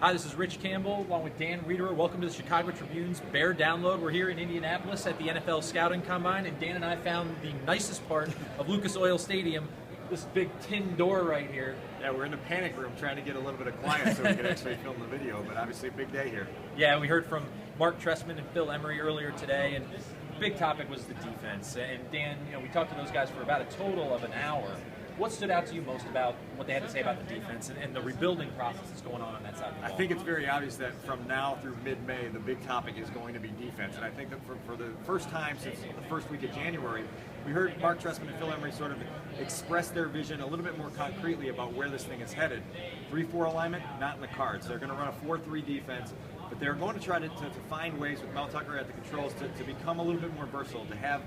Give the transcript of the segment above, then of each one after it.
Hi, this is Rich Campbell along with Dan Wiederer. Welcome to the Chicago Tribune's Bear Download. We're here in Indianapolis at the NFL Scouting Combine, and Dan and I found the nicest part of Lucas Oil Stadium, this big tin door right here. Yeah, we're in the panic room trying to get a little bit of quiet so we can actually film the video, but obviously a big day here. Yeah, we heard from Mark Trestman and Phil Emery earlier today, and the big topic was the defense. And Dan, we talked to those guys for about a total of an hour. What stood out to you most about what they had to say about the defense and the rebuilding process that's going on that side of the ball? I think it's very obvious that from now through mid-May, the big topic is going to be defense. And I think that for the first time since the first week of January, we heard Mark Trestman and Phil Emery sort of express their vision a little bit more concretely about where this thing is headed. 3-4 alignment, not in the cards. They're going to run a 4-3 defense, but they're going to try to find ways with Mel Tucker at the controls to become a little bit more versatile, to have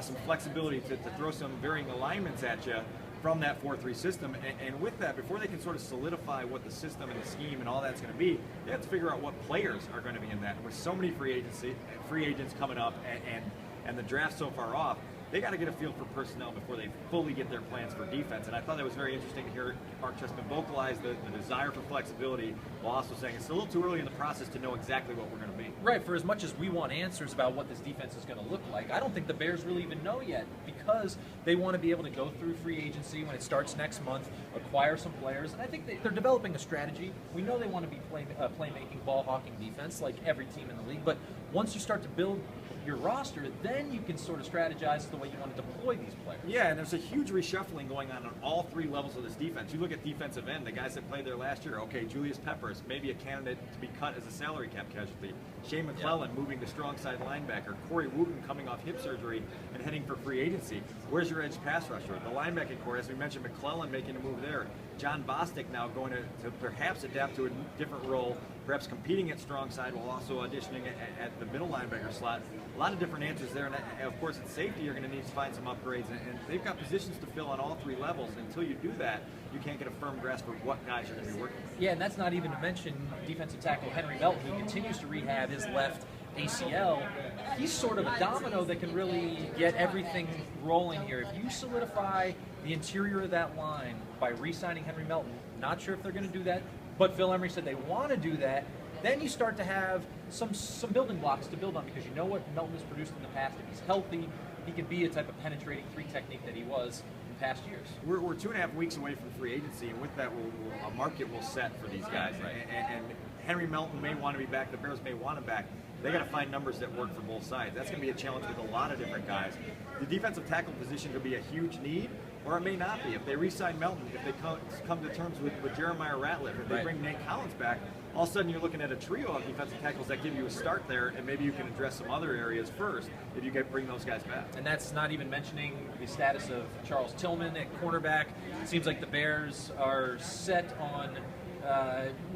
some flexibility to throw some varying alignments at you from that 4-3 system, and with that, before they can sort of solidify what the system and the scheme and all that's going to be, they have to figure out what players are going to be in that. And with so many free agents coming up and the draft so far off, they got to get a feel for personnel before they fully get their plans for defense. And I thought that was very interesting to hear Mark Trestman vocalize the desire for flexibility while also saying it's a little too early in the process to know exactly what we're going to be. Right, for as much as we want answers about what this defense is going to look like, I don't think the Bears really even know yet, because they want to be able to go through free agency when it starts next month, acquire some players, and I think they're developing a strategy. We know they want to be playmaking, ball-hawking defense like every team in the league, but once you start to build your roster, then you can sort of strategize the way you want to deploy these players. Yeah, and there's a huge reshuffling going on all three levels of this defense. You look at defensive end, the guys that played there last year, okay, Julius Peppers, maybe a candidate to be cut as a salary cap casualty. Shane McClellan moving to strong side linebacker. Corey Wooten coming off hip surgery and heading for free agency. Where's your edge pass rusher? The linebacking core, as we mentioned, McClellan making a move there. John Bostic now going to perhaps adapt to a different role, perhaps competing at strong side while also auditioning at the middle linebacker slot. A lot of different answers there, and of course at safety you're going to need to find some upgrades, and they've got positions to fill on all three levels. Until you do that, you can't get a firm grasp of what guys you're going to be working with. Yeah, and that's not even to mention defensive tackle Henry Melton, who continues to rehab his left ACL. He's sort of a domino that can really get everything rolling here. If you solidify the interior of that line by re-signing Henry Melton, not sure if they're going to do that, but Phil Emery said they want to do that, then you start to have some building blocks to build on, because you know what Melton has produced in the past. If he's healthy, he can be a type of penetrating three technique that he was in past years. We're 2.5 weeks away from free agency, and with that, a market will set for these guys. Right. And Henry Melton may want to be back. The Bears may want him back. They got to find numbers that work for both sides. That's going to be a challenge with a lot of different guys. The defensive tackle position could be a huge need, or it may not be. If they re-sign Melton, if they come to terms with Jeremiah Ratliff, if they bring Nate Collins back, all of a sudden you're looking at a trio of defensive tackles that give you a start there, and maybe you can address some other areas first if you bring those guys back. And that's not even mentioning the status of Charles Tillman at cornerback. It seems like the Bears are set on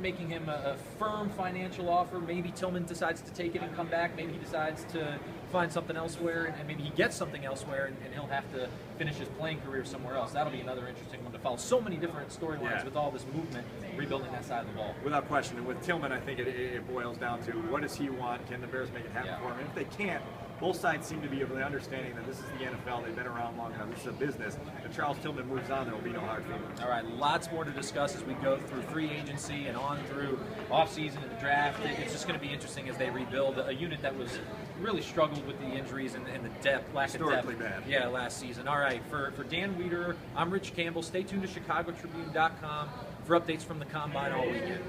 making him a firm financial offer. Maybe Tillman decides to take it and come back. Maybe he decides to find something elsewhere, and maybe he gets something elsewhere, and he'll have to finish his playing career somewhere else. That'll be another interesting one to follow. So many different storylines with all this movement, rebuilding that side of the ball. Without question. And with Tillman, I think it boils down to what does he want? Can the Bears make it happen for him? And if they can't, both sides seem to be really understanding that this is the NFL. They've been around long enough. This is a business. If Charles Tillman moves on, there will be no hard feelings. All right, lots more to discuss as we go through free agency and on through offseason and the draft. It's just going to be interesting as they rebuild a unit that was really struggled with the injuries and the depth, lack of depth. Historically bad. Yeah, last season. All right, for Dan Wiederer, I'm Rich Campbell. Stay tuned to ChicagoTribune.com for updates from the Combine all weekend.